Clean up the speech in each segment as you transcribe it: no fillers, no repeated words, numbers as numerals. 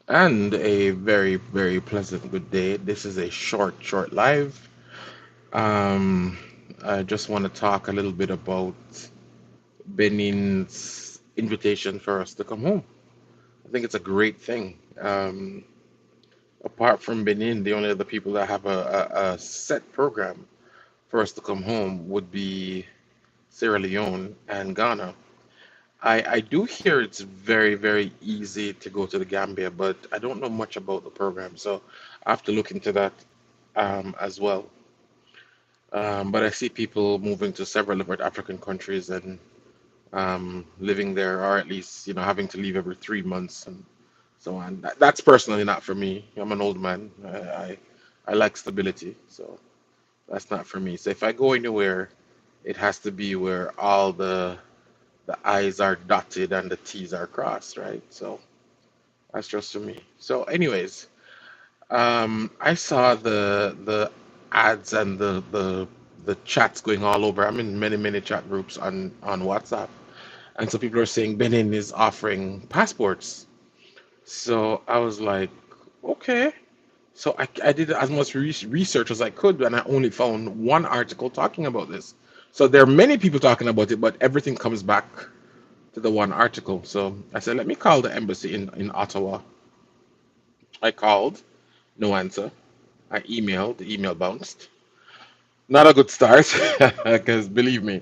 And a very, very pleasant good day. This is a short live. Um, I just want to talk a little bit about Benin's invitation for us to come home. I think it's a great thing. Apart from Benin, the only other people that have a set program for us to come home would be Sierra Leone and Ghana. I do hear it's very, very easy to go to the Gambia, but I don't know much about the program, so I have to look into that as well. But I see people moving to several different African countries and living there, or at least, having to leave every 3 months and so on. That's personally not for me. I'm an old man. I like stability, so that's not for me. So if I go anywhere, it has to be where all the I's are dotted and the T's are crossed, right? So that's just for me. So, anyways, I saw the ads and the chats going all over. I'm in many chat groups on WhatsApp, and so people are saying Benin is offering passports. So I was like, okay. So I did as much research as I could, and I only found one article talking about this. So there are many people talking about it, but everything comes back to the one article. So I said, let me call the embassy in Ottawa. I called, no answer. I emailed, the email bounced. Not a good start, because believe me,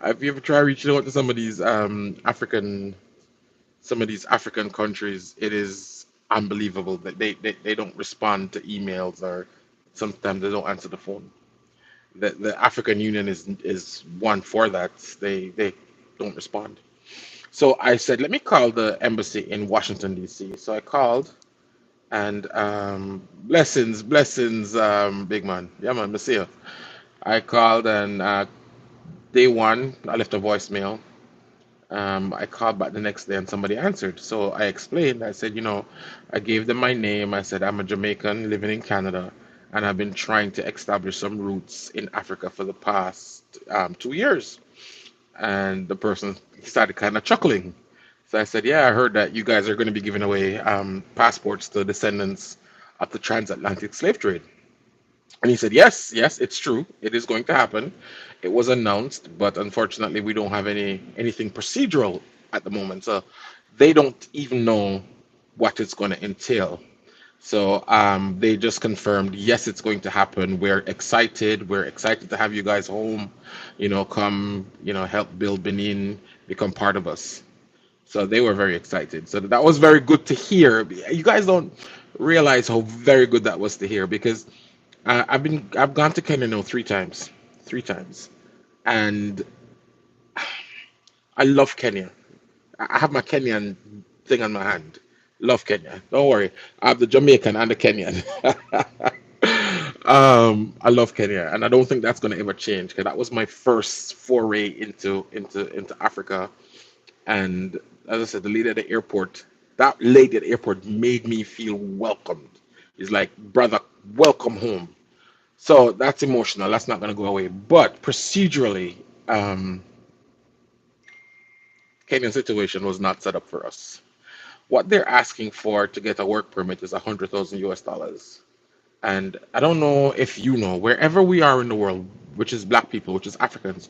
if you ever try reaching out to some of these African countries, it is unbelievable that they don't respond to emails, or sometimes they don't answer the phone. The African Union is one for that. They don't respond. So I said, let me call the embassy in Washington, D.C. So I called, and blessings, big man. Yeah, man, Messiah. I called, and day one, I left a voicemail. I called back the next day, and somebody answered. So I explained. I said, I gave them my name. I said, I'm a Jamaican living in Canada, and I've been trying to establish some roots in Africa for the past 2 years. And the person started kind of chuckling. So I said, yeah, I heard that you guys are going to be giving away passports to descendants of the transatlantic slave trade. And he said, yes, it's true. It is going to happen. It was announced, but unfortunately, we don't have anything procedural at the moment. So they don't even know what it's going to entail. So they just confirmed, yes, it's going to happen. We're excited. We're excited to have you guys home. Come, help build Benin, become part of us. So they were very excited. So that was very good to hear. You guys don't realize how very good that was to hear, because I've gone to Kenya now three times, and I love Kenya. I have my Kenyan thing on my hand. Love Kenya. Don't worry, I have the Jamaican and the Kenyan. I love Kenya, and I don't think that's going to ever change, because that was my first foray into Africa. And as I said, the lady at the airport, that lady at the airport made me feel welcomed. It's like, brother, welcome home. So that's emotional. That's not going to go away. But procedurally, um, Kenyan situation was not set up for us. What they're asking for to get a work permit is 100,000 US dollars. And I don't know if you know, wherever we are in the world, which is black people, which is Africans,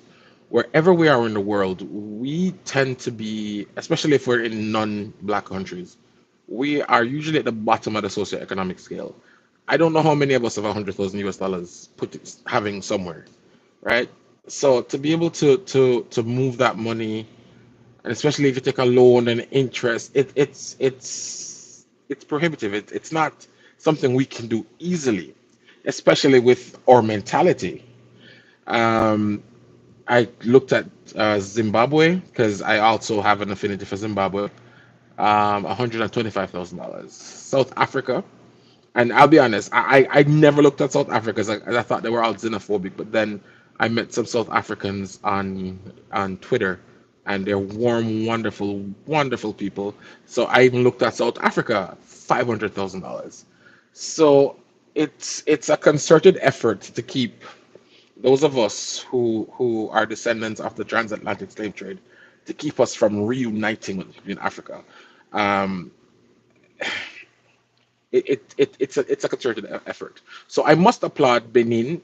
wherever we are in the world, we tend to be, especially if we're in non-black countries, we are usually at the bottom of the socioeconomic scale. I don't know how many of us have 100,000 US dollars having somewhere, right? So to be able to move that money, and especially if you take a loan and interest, it's prohibitive. It's not something we can do easily, especially with our mentality. Um, I looked at Zimbabwe, because I also have an affinity for Zimbabwe. $125,000. South Africa, and I'll be honest, I never looked at South Africa, as I thought they were all xenophobic. But then I met some South Africans on Twitter, and they're warm, wonderful people. So I even looked at South Africa, $500,000. So it's a concerted effort to keep those of us who are descendants of the transatlantic slave trade, to keep us from reuniting with in Africa. Um, It's a concerted effort. So I must applaud Benin,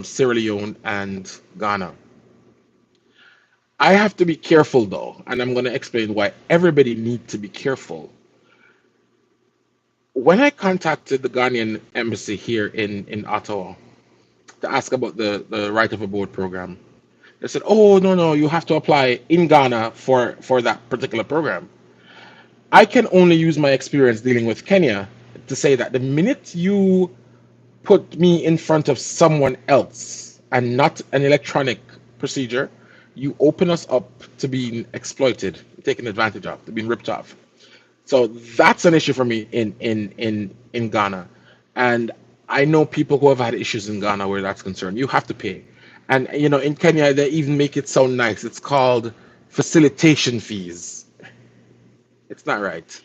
Sierra Leone, and Ghana. I have to be careful though, and I'm going to explain why everybody needs to be careful. When I contacted the Ghanaian embassy here in Ottawa to ask about the right of abode program, they said, "Oh, no, no, you have to apply in Ghana for that particular program." I can only use my experience dealing with Kenya to say that the minute you put me in front of someone else and not an electronic procedure, you open us up to being exploited, taken advantage of, to being ripped off. So that's an issue for me in Ghana, and I know people who have had issues in Ghana where that's concerned. You have to pay, and in Kenya they even make it sound nice. It's called facilitation fees. It's not right.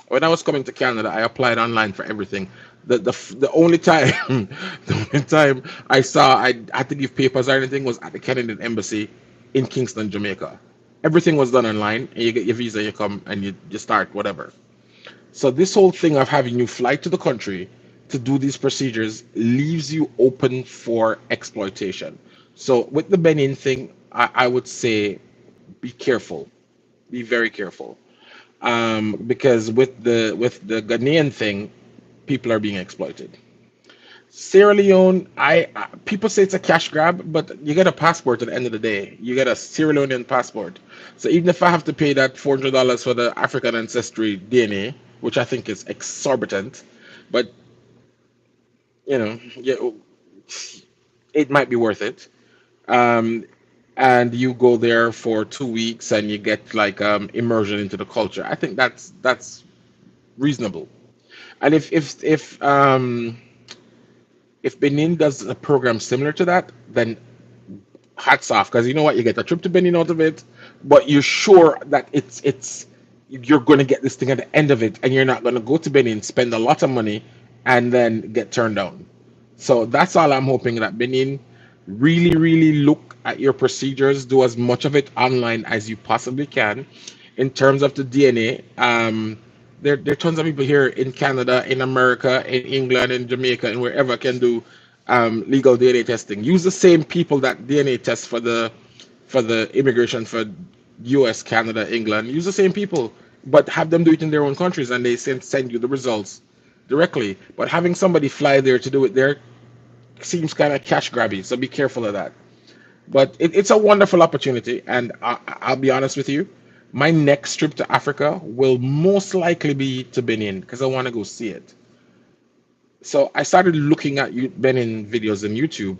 When I was coming to Canada, I applied online for everything. The only time the only time I saw I had to give papers or anything was at the Canadian embassy in Kingston, Jamaica. Everything was done online, and you get your visa, you come and you start whatever. So this whole thing of having you fly to the country to do these procedures leaves you open for exploitation. So with the Benin thing, I would say be careful, be very careful, because with the Ghanaian thing, people are being exploited. Sierra Leone, people say it's a cash grab, but you get a passport at the end of the day. You get a Sierra Leonean passport. So even if I have to pay that $400 for the African ancestry DNA, which I think is exorbitant, but yeah, it might be worth it. Um, and you go there for 2 weeks and you get like immersion into the culture. I think that's reasonable. And if Benin does a program similar to that, then hats off, because you know what, you get a trip to Benin out of it, but you're sure that it's you're going to get this thing at the end of it, and you're not going to go to Benin, spend a lot of money, and then get turned down. So that's all I'm hoping, that Benin really look at your procedures, do as much of it online as you possibly can. In terms of the DNA, there are tons of people here in Canada, in America, in England, in Jamaica, and wherever can do legal DNA testing. Use the same people that DNA test for the immigration for U.S., Canada, England. Use the same people, but have them do it in their own countries, and they send you the results directly. But having somebody fly there to do it there seems kind of cash grabby, so be careful of that. But it's a wonderful opportunity, and I'll be honest with you, my next trip to Africa will most likely be to Benin because I want to go see it. So I started looking at Benin videos on YouTube,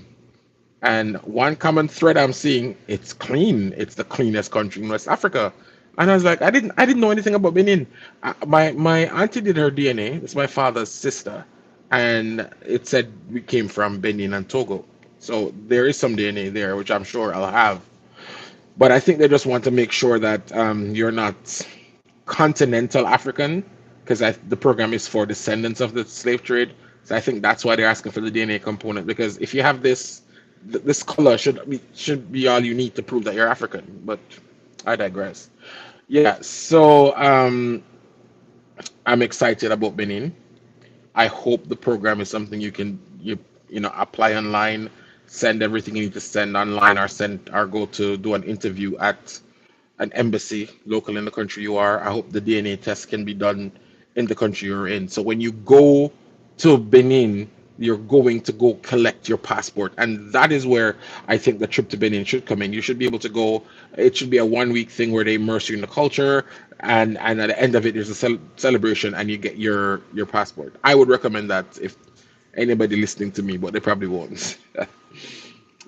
and one common thread I'm seeing, it's clean. It's the cleanest country in West Africa. And I was like, I didn't know anything about Benin. My auntie did her DNA. It's my father's sister, and it said we came from Benin and Togo. So there is some DNA there, which I'm sure I'll have. But I think they just want to make sure that you're not continental African, because the program is for descendants of the slave trade. So I think that's why they're asking for the DNA component, because if you have this color should be all you need to prove that you're African. But I digress. Yeah, so I'm excited about Benin. I hope the program is something you apply online, send everything you need to send online, or go to do an interview at an embassy local in the country you are. I hope the DNA test can be done in the country you're in. So when you go to Benin, you're going to go collect your passport. And that is where I think the trip to Benin should come in. You should be able to go, it should be a 1 week thing where they immerse you in the culture. And at the end of it, there's a celebration and you get your passport. I would recommend that if anybody listening to me, but they probably won't.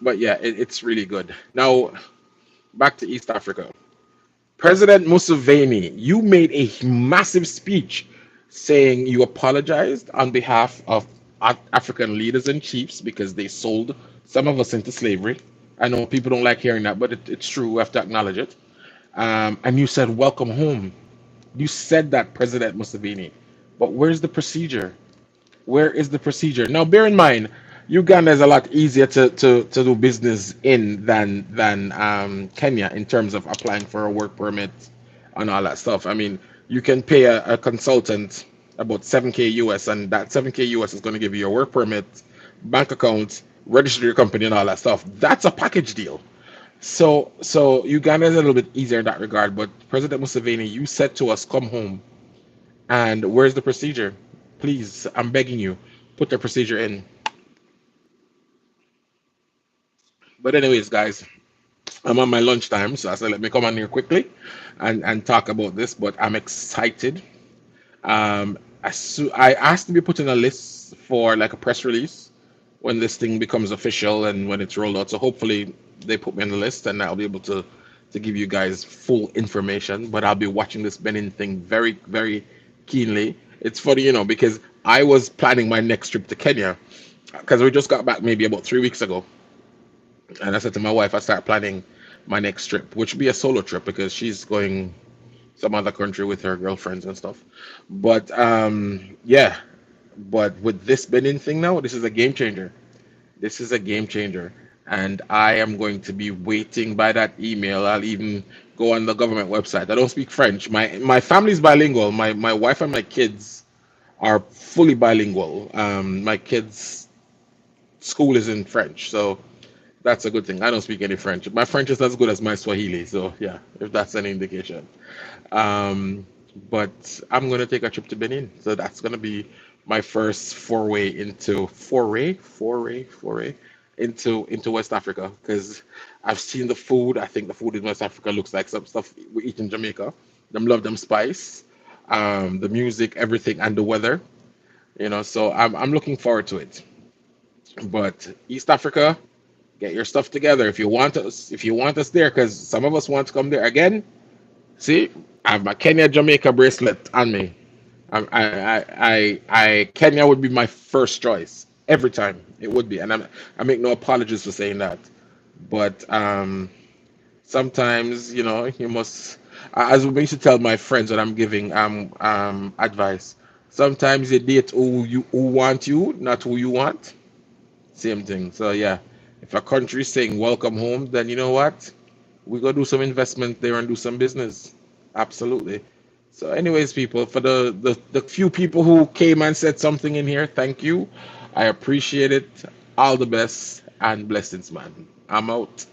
But yeah, it's really good. Now, back to East Africa. President Museveni, you made a massive speech saying you apologized on behalf of African leaders and chiefs because they sold some of us into slavery. I know people don't like hearing that, but it's true. We have to acknowledge it. And you said, welcome home. You said that, President Museveni. But where's the procedure? Where is the procedure? Now, bear in mind, Uganda is a lot easier to do business in than Kenya in terms of applying for a work permit and all that stuff. I mean, you can pay a consultant. about 7K US, and that 7K US is going to give you your work permit, bank account, register your company, and all that stuff. That's a package deal. So Uganda is a little bit easier in that regard. But President Museveni, you said to us, "Come home." And where's the procedure? Please, I'm begging you, put the procedure in. But anyways, guys, I'm on my lunchtime, so I said let me come on here quickly and talk about this. But I'm excited. Um, I asked to be put in a list for like a press release when this thing becomes official and when it's rolled out. So hopefully they put me on the list and I'll be able to give you guys full information. But I'll be watching this Benin thing very, very keenly. It's funny, because I was planning my next trip to Kenya because we just got back maybe about 3 weeks ago. And I said to my wife, I start planning my next trip, which would be a solo trip because she's going some other country with her girlfriends and stuff. But yeah, but with this Benin thing now, this is a game changer. This is a game changer. And I am going to be waiting by that email. I'll even go on the government website. I don't speak French. My family's bilingual. My wife and my kids are fully bilingual. My kids' school is in French, so that's a good thing. I don't speak any French. My French is as good as my Swahili, so yeah, if that's any indication. Um, but I'm gonna take a trip to Benin, so that's gonna be my first foray into West Africa because I've seen the food. I think the food in West Africa looks like some stuff we eat in Jamaica. Them love them spice, the music, everything, and the weather. So I'm looking forward to it. But East Africa, get your stuff together if you want us there, because some of us want to come there again. See, I have my Kenya Jamaica bracelet on me. Kenya would be my first choice every time. It would be, and I make no apologies for saying that. But sometimes you must, as we used to tell my friends when I'm giving advice. Sometimes you date who want you, not who you want. Same thing. So yeah, if a country is saying welcome home, then you know what? We go do some investment there and do some business. Absolutely. So, anyways, people, for the few people who came and said something in here, thank you. I appreciate it. All the best and blessings, man. I'm out.